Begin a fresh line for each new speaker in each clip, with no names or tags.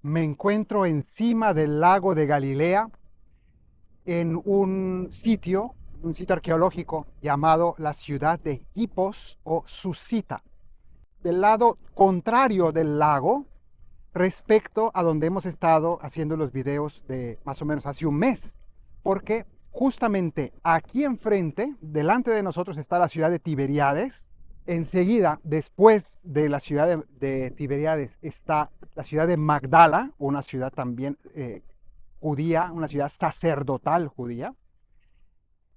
Me encuentro encima del lago de Galilea en un sitio arqueológico llamado la ciudad de Hipos o Susita, del lado contrario del lago respecto a donde hemos estado haciendo los videos de más o menos hace un mes, porque justamente aquí enfrente, delante de nosotros está la ciudad de Tiberíades. Enseguida, después de la ciudad de Tiberíades, está la ciudad de Magdala, una ciudad también judía, una ciudad sacerdotal judía.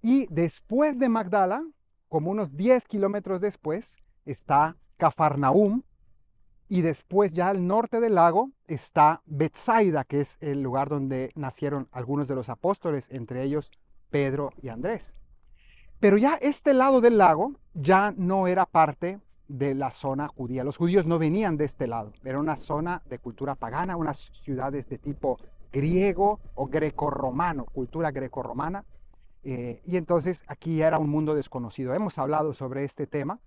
Y después de Magdala, como unos 10 kilómetros después, está Cafarnaúm. Y después ya al norte del lago está Betsaida, que es el lugar donde nacieron algunos de los apóstoles, entre ellos Pedro y Andrés. Pero ya este lado del lago ya no era parte de la zona judía. Los judíos no venían de este lado. Era una zona de cultura pagana, unas ciudades de tipo griego o grecorromano, cultura grecorromana. Y entonces aquí era un mundo desconocido. Hemos hablado sobre este tema.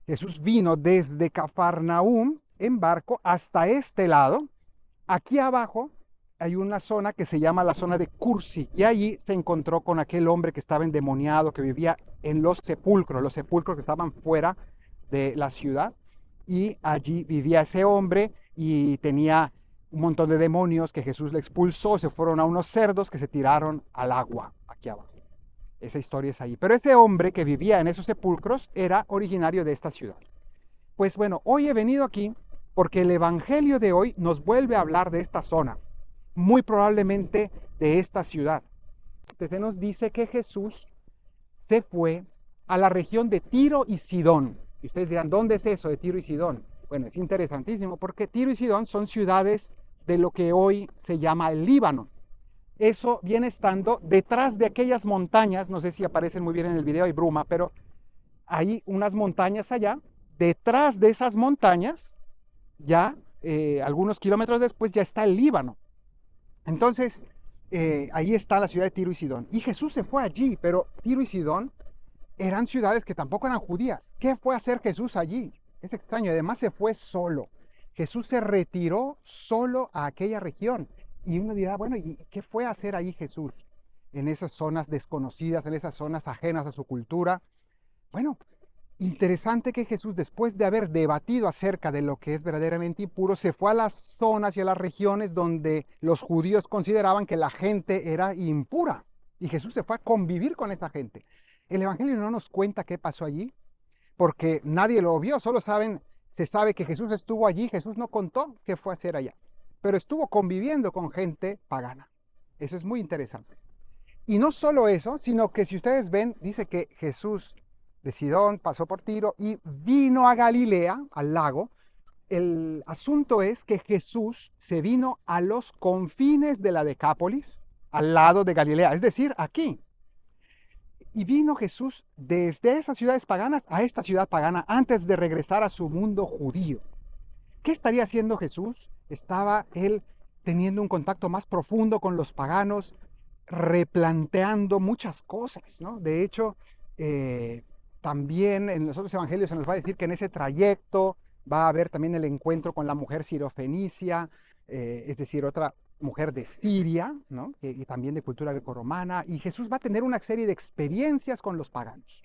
Jesús vino desde Cafarnaúm en barco hasta este lado. Aquí abajo hay una zona que se llama la zona de Cursi y allí se encontró con aquel hombre que estaba endemoniado, que vivía en los sepulcros que estaban fuera de la ciudad, y allí vivía ese hombre y tenía un montón de demonios que Jesús le expulsó, se fueron a unos cerdos que se tiraron al agua aquí abajo. Esa historia es ahí. Pero ese hombre que vivía en esos sepulcros era originario de esta ciudad. Pues bueno, hoy he venido aquí porque el Evangelio de hoy nos vuelve a hablar de esta zona, muy probablemente de esta ciudad. Se nos dice que Jesús se fue a la región de Tiro y Sidón. Y ustedes dirán, ¿dónde es eso de Tiro y Sidón? Bueno, es interesantísimo porque Tiro y Sidón son ciudades de lo que hoy se llama el Líbano. Eso viene estando detrás de aquellas montañas, no sé si aparecen muy bien en el video, hay bruma, pero hay unas montañas allá. Detrás de esas montañas, ya algunos kilómetros después, ya está el Líbano. Entonces, ahí está la ciudad de Tiro y Sidón. Y Jesús se fue allí, pero Tiro y Sidón eran ciudades que tampoco eran judías. ¿Qué fue a hacer Jesús allí? Es extraño, además se fue solo. Jesús se retiró solo a aquella región. Y uno dirá, bueno, ¿y qué fue a hacer ahí Jesús? En esas zonas desconocidas, en esas zonas ajenas a su cultura. Bueno, interesante que Jesús, después de haber debatido acerca de lo que es verdaderamente impuro, se fue a las zonas y a las regiones donde los judíos consideraban que la gente era impura. Y Jesús se fue a convivir con esa gente. El Evangelio no nos cuenta qué pasó allí, porque nadie lo vio, solo se sabe que Jesús estuvo allí, Jesús no contó qué fue a hacer allá, pero estuvo conviviendo con gente pagana. Eso es muy interesante. Y no solo eso, sino que si ustedes ven, dice que Jesús de Sidón pasó por Tiro y vino a Galilea, al lago. El asunto es que Jesús se vino a los confines de la Decápolis, al lado de Galilea, es decir, aquí. Y vino Jesús desde esas ciudades paganas a esta ciudad pagana antes de regresar a su mundo judío. ¿Qué estaría haciendo Jesús? Estaba él teniendo un contacto más profundo con los paganos, replanteando muchas cosas, ¿no? De hecho, eh, también en los otros evangelios se nos va a decir que en ese trayecto va a haber también el encuentro con la mujer sirofenicia, es decir, otra mujer de Siria, ¿no? Y también de cultura grecorromana, y Jesús va a tener una serie de experiencias con los paganos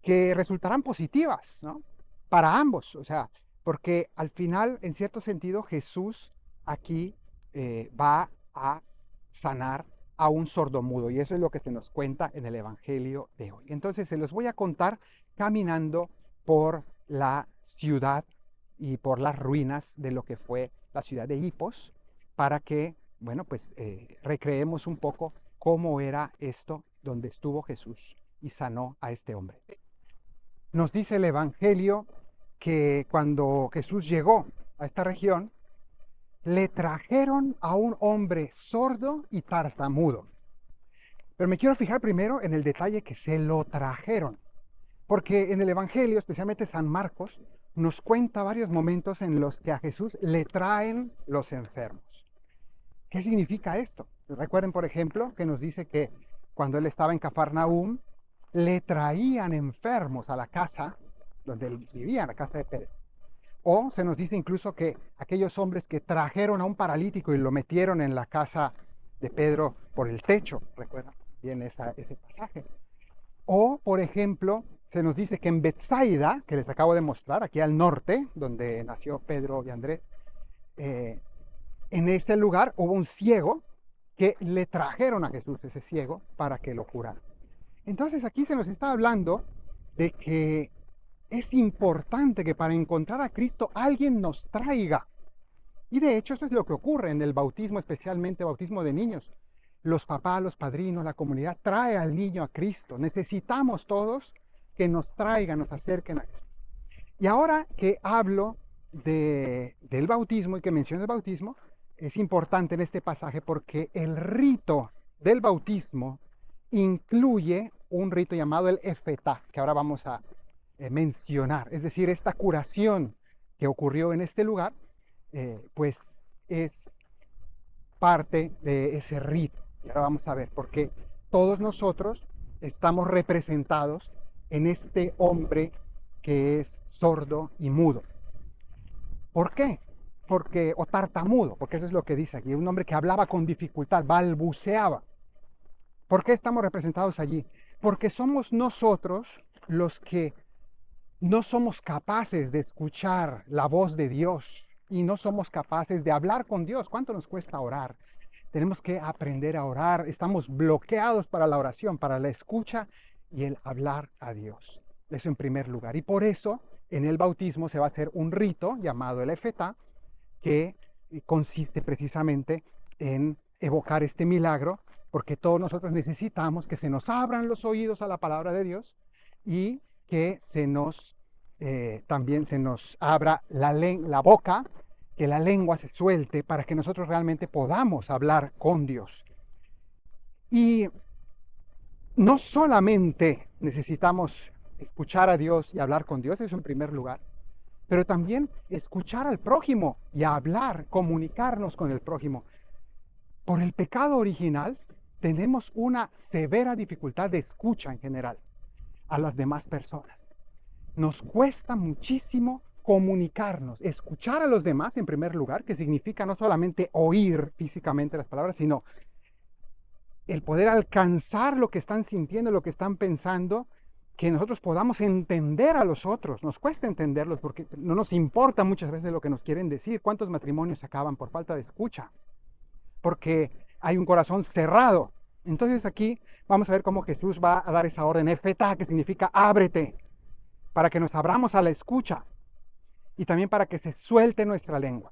que resultarán positivas, ¿no? Para ambos, o sea, porque al final, en cierto sentido, Jesús aquí va a sanar a un sordomudo, y eso es lo que se nos cuenta en el Evangelio de hoy. Entonces, se los voy a contar caminando por la ciudad y por las ruinas de lo que fue la ciudad de Hipos, para que, bueno, pues recreemos un poco cómo era esto donde estuvo Jesús y sanó a este hombre. Nos dice el Evangelio que cuando Jesús llegó a esta región, le trajeron a un hombre sordo y tartamudo. Pero me quiero fijar primero en el detalle que se lo trajeron, porque en el Evangelio, especialmente San Marcos, nos cuenta varios momentos en los que a Jesús le traen los enfermos. ¿Qué significa esto? Recuerden, por ejemplo, que nos dice que cuando él estaba en Cafarnaúm, le traían enfermos a la casa donde él vivía, en la casa de Pedro. O se nos dice incluso que aquellos hombres que trajeron a un paralítico y lo metieron en la casa de Pedro por el techo, recuerdan bien ese pasaje. O, por ejemplo, se nos dice que en Betsaida, que les acabo de mostrar, aquí al norte, donde nació Pedro y Andrés, eh, en ese lugar hubo un ciego que le trajeron a Jesús, ese ciego, para que lo curara. Entonces aquí se nos está hablando de que es importante que para encontrar a Cristo alguien nos traiga. Y de hecho eso es lo que ocurre en el bautismo, especialmente bautismo de niños. Los papás, los padrinos, la comunidad trae al niño a Cristo. Necesitamos todos que nos traigan, nos acerquen a Jesús. Y ahora que hablo del bautismo y que menciono el bautismo, es importante en este pasaje porque el rito del bautismo incluye un rito llamado el efetá, que ahora vamos a mencionar. Es decir, esta curación que ocurrió en este lugar, pues es parte de ese rito. Y ahora vamos a ver, porque todos nosotros estamos representados en este hombre que es sordo y mudo. ¿Por qué? Porque, o tartamudo, porque eso es lo que dice aquí, un hombre que hablaba con dificultad, balbuceaba. ¿Por qué estamos representados allí? Porque somos nosotros los que no somos capaces de escuchar la voz de Dios y no somos capaces de hablar con Dios. ¿Cuánto nos cuesta orar? Tenemos que aprender a orar. Estamos bloqueados para la oración, para la escucha y el hablar a Dios. Eso en primer lugar. Y por eso en el bautismo se va a hacer un rito llamado el efetá, que consiste precisamente en evocar este milagro, porque todos nosotros necesitamos que se nos abran los oídos a la palabra de Dios y que también se nos abra la boca, que la lengua se suelte para que nosotros realmente podamos hablar con Dios. Y no solamente necesitamos escuchar a Dios y hablar con Dios, eso en primer lugar, pero también escuchar al prójimo y hablar, comunicarnos con el prójimo. Por el pecado original tenemos una severa dificultad de escucha en general a las demás personas. Nos cuesta muchísimo comunicarnos, escuchar a los demás en primer lugar, que significa no solamente oír físicamente las palabras, sino el poder alcanzar lo que están sintiendo, lo que están pensando, que nosotros podamos entender a los otros. Nos cuesta entenderlos porque no nos importa muchas veces lo que nos quieren decir. ¿Cuántos matrimonios acaban por falta de escucha? Porque hay un corazón cerrado. Entonces aquí vamos a ver cómo Jesús va a dar esa orden, efetá, que significa ábrete, para que nos abramos a la escucha y también para que se suelte nuestra lengua.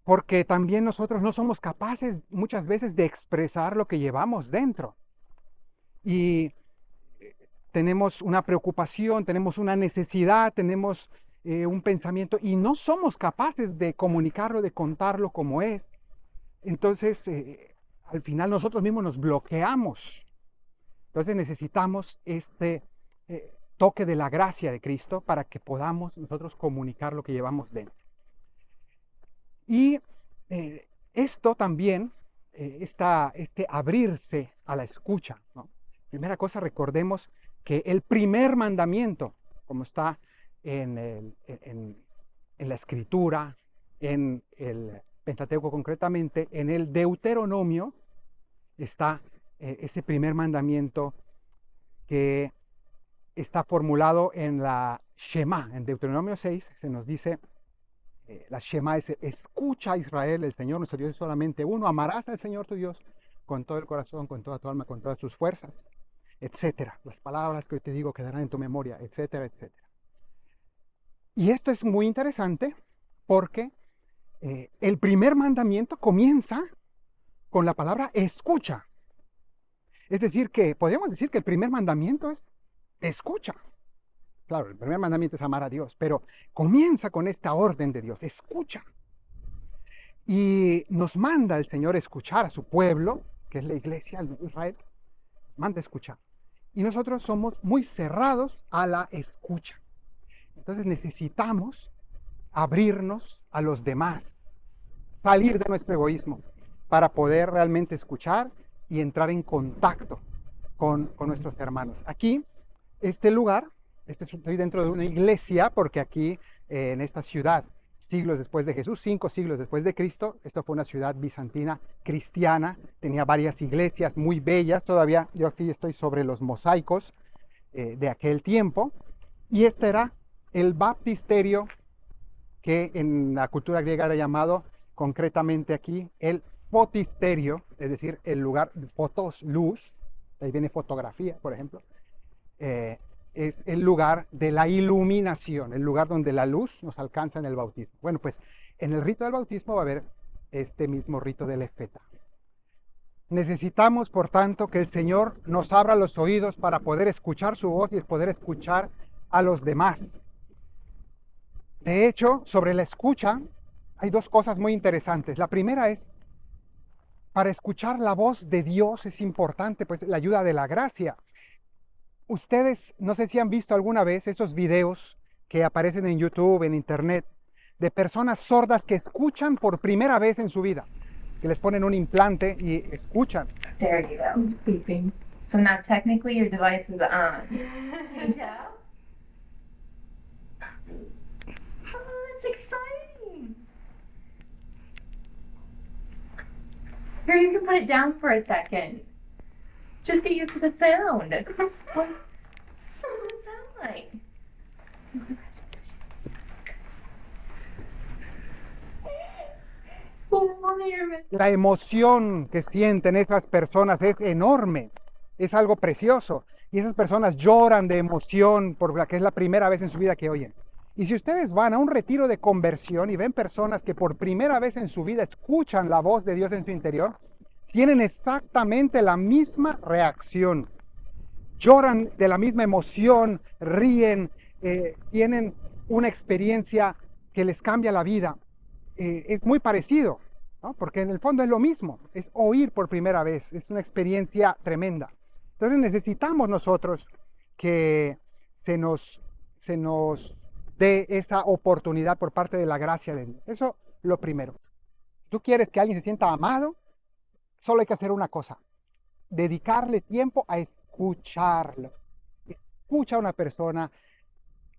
Porque también nosotros no somos capaces muchas veces de expresar lo que llevamos dentro. Y tenemos una preocupación, tenemos una necesidad, tenemos un pensamiento y no somos capaces de comunicarlo, de contarlo como es. Entonces, al final nosotros mismos nos bloqueamos. Entonces necesitamos este toque de la gracia de Cristo para que podamos nosotros comunicar lo que llevamos dentro. Y esto también, este abrirse a la escucha, ¿no? Primera cosa, recordemos que el primer mandamiento, como está en la Escritura, en el Pentateuco concretamente, en el Deuteronomio, está ese primer mandamiento que está formulado en la Shema. En Deuteronomio 6 se nos dice, la Shema es: escucha Israel, el Señor nuestro Dios es solamente uno, amarás al Señor tu Dios con todo el corazón, con toda tu alma, con todas tus fuerzas, etcétera. Las palabras que hoy te digo quedarán en tu memoria, etcétera, etcétera. Y esto es muy interesante porque el primer mandamiento comienza con la palabra escucha. Es decir, que podríamos decir que el primer mandamiento es escucha. Claro, el primer mandamiento es amar a Dios, pero comienza con esta orden de Dios, escucha. Y nos manda el Señor escuchar a su pueblo, que es la iglesia de Israel, manda escuchar. Y nosotros somos muy cerrados a la escucha. Entonces necesitamos abrirnos a los demás, salir de nuestro egoísmo para poder realmente escuchar y entrar en contacto con nuestros hermanos. Aquí, este lugar estoy dentro de una iglesia porque aquí en esta ciudad, siglos después de Jesús, 5 siglos después de Cristo, esto fue una ciudad bizantina cristiana, tenía varias iglesias muy bellas, todavía yo aquí estoy sobre los mosaicos de aquel tiempo, y este era el baptisterio que en la cultura griega era llamado concretamente aquí el fotisterio, es decir, el lugar, fotos, luz, ahí viene fotografía, por ejemplo, eh, es el lugar de la iluminación, el lugar donde la luz nos alcanza en el bautismo. Bueno, pues en el rito del bautismo va a haber este mismo rito del efeta. Necesitamos, por tanto, que el Señor nos abra los oídos para poder escuchar su voz y poder escuchar a los demás. De hecho, sobre la escucha hay dos cosas muy interesantes. La primera es, para escuchar la voz de Dios es importante, pues la ayuda de la gracia. Ustedes, no sé si han visto alguna vez esos videos que aparecen en YouTube, en Internet, de personas sordas que escuchan por primera vez en su vida, que les ponen un implante y escuchan.
There you go. It's beeping. So now technically your device is on. Can you tell? Oh, that's exciting. Here, you can put it down for a second. Just get used to the sound. What does it sound like?
La emoción que sienten esas personas es enorme, es algo precioso. Y esas personas lloran de emoción por la que es la primera vez en su vida que oyen. Y si ustedes van a un retiro de conversión y ven personas que por primera vez en su vida escuchan la voz de Dios en su interior, tienen exactamente la misma reacción. Lloran de la misma emoción, ríen, tienen una experiencia que les cambia la vida. Es muy parecido, ¿no? Porque en el fondo es lo mismo, es oír por primera vez, es una experiencia tremenda. Entonces necesitamos nosotros que se nos, se nos dé esa oportunidad por parte de la gracia de Dios. Eso lo primero. Tú quieres que alguien se sienta amado, solo hay que hacer una cosa, dedicarle tiempo a escucharlo. Escucha a una persona,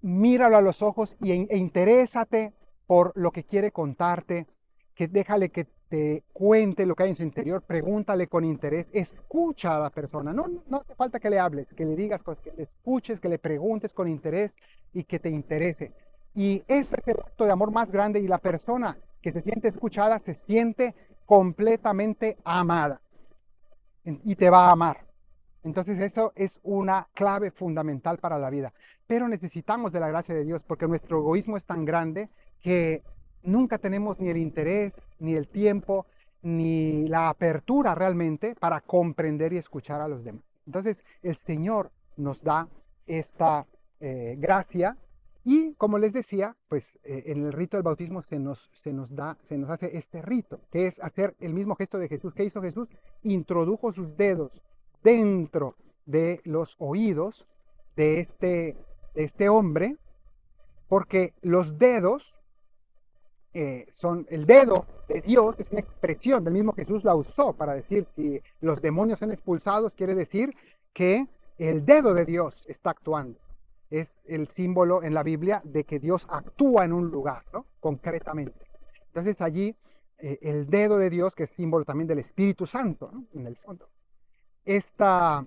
míralo a los ojos e interésate por lo que quiere contarte, que déjale que te cuente lo que hay en su interior, pregúntale con interés, escucha a la persona, no hace falta que le hables, que le digas cosas, que le escuches, que le preguntes con interés y que te interese. Y ese es el acto de amor más grande y la persona que se siente escuchada se siente completamente amada y te va a amar. Entonces eso es una clave fundamental para la vida. Pero necesitamos de la gracia de Dios porque nuestro egoísmo es tan grande que nunca tenemos ni el interés, ni el tiempo, ni la apertura realmente para comprender y escuchar a los demás. Entonces el Señor nos da esta gracia y como les decía, pues en el rito del bautismo se nos hace este rito, que es hacer el mismo gesto de Jesús. ¿Qué hizo Jesús? Introdujo sus dedos dentro de los oídos de este hombre, porque los dedos son el dedo de Dios, es una expresión, del mismo Jesús la usó para decir si los demonios son expulsados, quiere decir que el dedo de Dios está actuando. Es el símbolo en la Biblia de que Dios actúa en un lugar, ¿no? Concretamente. Entonces allí el dedo de Dios, que es símbolo también del Espíritu Santo, ¿no? En el fondo. Esta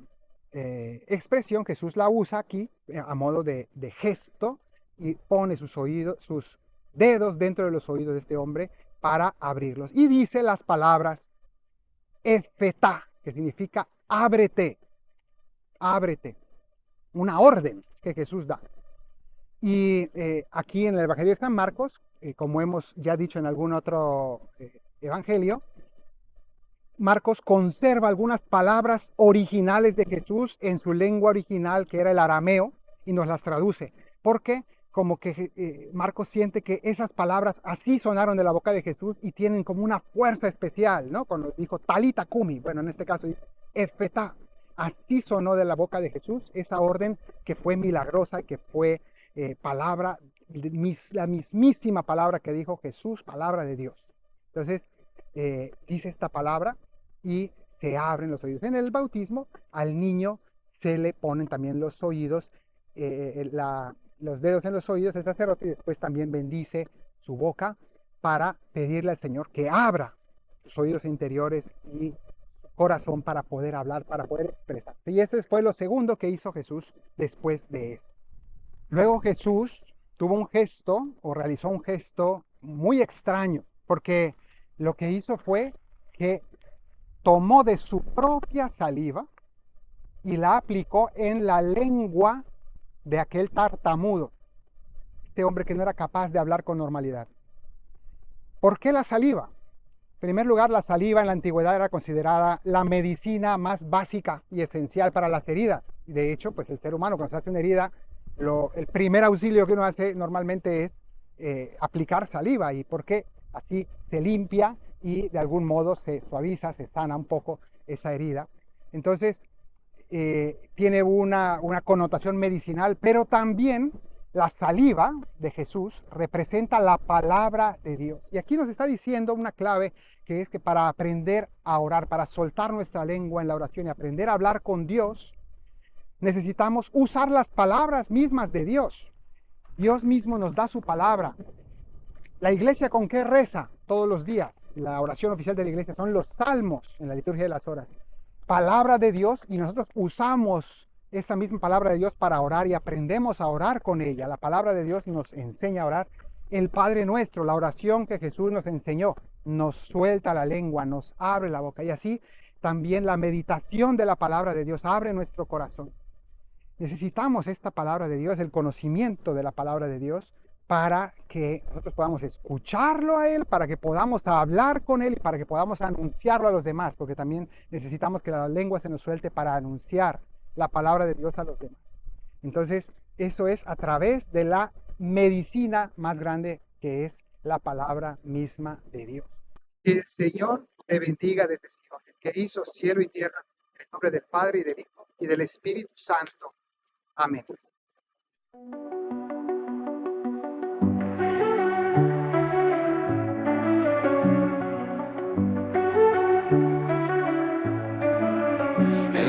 expresión Jesús la usa aquí a modo de gesto y pone sus oídos, sus dedos dentro de los oídos de este hombre para abrirlos. Y dice las palabras efetá, que significa ábrete, ábrete, una orden que Jesús da. Y aquí en el Evangelio de San Marcos, como hemos ya dicho en algún otro evangelio, Marcos conserva algunas palabras originales de Jesús en su lengua original, que era el arameo, y nos las traduce. Porque como que Marcos siente que esas palabras así sonaron de la boca de Jesús y tienen como una fuerza especial, ¿no? Cuando dijo talita cumi, bueno, en este caso dice efetá, así sonó de la boca de Jesús esa orden que fue milagrosa, que fue palabra, la mismísima palabra que dijo Jesús, palabra de Dios. Entonces, dice esta palabra y se abren los oídos. En el bautismo al niño se le ponen también los oídos los dedos en los oídos del sacerdote y después también bendice su boca para pedirle al Señor que abra sus oídos interiores y su corazón para poder hablar, para poder expresarse. Y ese fue lo segundo que hizo Jesús después de eso. Luego Jesús tuvo un gesto o realizó un gesto muy extraño, porque lo que hizo fue que tomó de su propia saliva y la aplicó en la lengua de aquel tartamudo, este hombre que no era capaz de hablar con normalidad. ¿Por qué la saliva? En primer lugar, la saliva en la antigüedad era considerada la medicina más básica y esencial para las heridas. De hecho, pues el ser humano cuando se hace una herida, el primer auxilio que uno hace normalmente es aplicar saliva. ¿Y por qué? Así se limpia y de algún modo se suaviza, se sana un poco esa herida. Entonces, tiene una connotación medicinal, pero también la saliva de Jesús representa la palabra de Dios. Y aquí nos está diciendo una clave, que es que para aprender a orar, para soltar nuestra lengua en la oración y aprender a hablar con Dios, necesitamos usar las palabras mismas de Dios. Dios mismo nos da su palabra. La iglesia, ¿con qué reza todos los días? La oración oficial de la iglesia son los salmos en la liturgia de las horas. Palabra de Dios, y nosotros usamos esa misma palabra de Dios para orar y aprendemos a orar con ella. La palabra de Dios nos enseña a orar. El Padre Nuestro, la oración que Jesús nos enseñó, nos suelta la lengua, nos abre la boca. Y así también la meditación de la palabra de Dios abre nuestro corazón. Necesitamos esta palabra de Dios, el conocimiento de la palabra de Dios, para que nosotros podamos escucharlo a Él, para que podamos hablar con Él y para que podamos anunciarlo a los demás, porque también necesitamos que la lengua se nos suelte para anunciar la palabra de Dios a los demás. Entonces, eso es a través de la medicina más grande, que es la palabra misma de Dios.
Que el Señor te bendiga desde Sion, el que hizo cielo y tierra, en el nombre del Padre y del Hijo y del Espíritu Santo. Amén.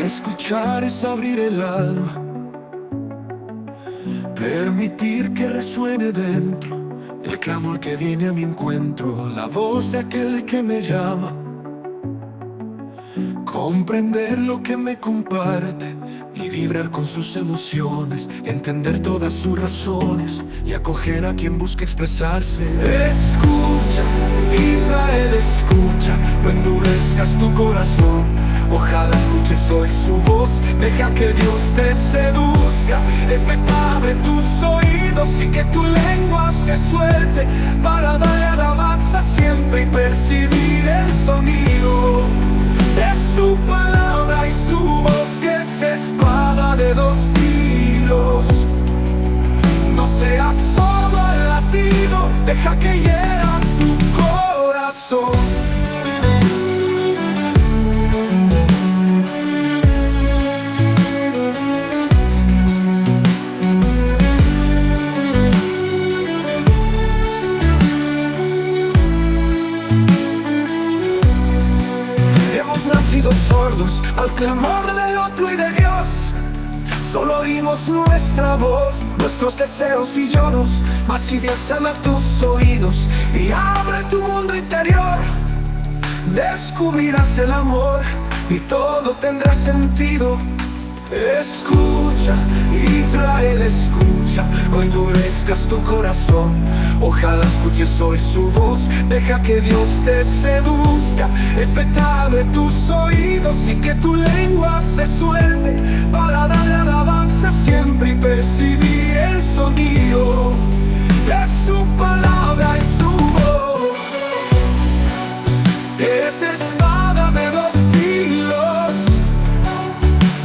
Escuchar es abrir el alma, permitir que resuene dentro el clamor que viene a mi encuentro, la voz de aquel que me llama, comprender lo que me comparte y vibrar con sus emociones, entender todas sus razones y acoger a quien busca expresarse. Escucha, Israel, escucha, no endurezcas tu corazón. Ojalá escuches hoy su voz, deja que Dios te seduzca. Efectuable tus oídos y que tu lengua se suelte para darle alabanza siempre y percibir el sonido de su palabra y su voz, que es espada de dos filos. No seas sordo al latido, deja que hiera tu corazón. Sordos al clamor del otro y de Dios, solo oímos nuestra voz, nuestros deseos y lloros. Mas si Dios ama tus oídos y abre tu mundo interior, descubrirás el amor y todo tendrá sentido. Escucha, Israel, escucha, no endurezcas tu corazón. Ojalá escuches hoy su voz, deja que Dios te seduzca. Efectuable tus oídos y que tu lengua se suelte para darle alabanza siempre y percibir el sonido de su palabra y su voz. Es espada de dos filos,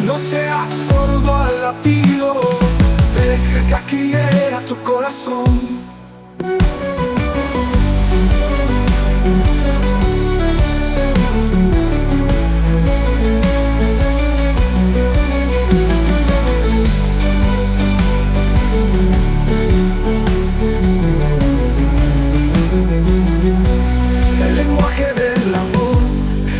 no seas sordo al latido, deja que aquí hiera tu corazón. El lenguaje del amor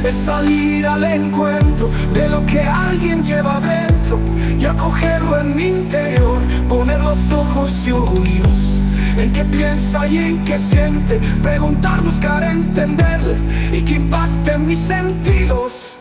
es salir al encuentro de lo que alguien lleva dentro y acogerlo en mi interior. Poner los ojos y oídos en qué piensa y en qué siente. Preguntar, buscar, entender y que impacte mis sentidos.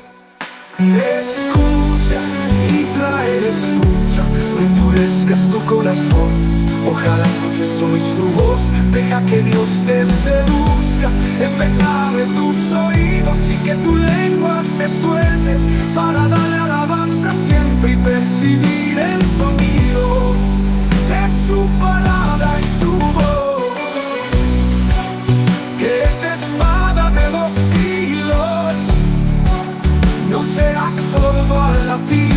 Escucha, Israel, escucha, no endurezcas tu corazón. Ojalá escuches hoy su voz, deja que Dios te seduzca. Enfrentame tus oídos y que tu lengua se suelte para darle alabanza siempre y percibir el sonido de su palabra y su voz. Que esa espada de dos filos no será sordo al latir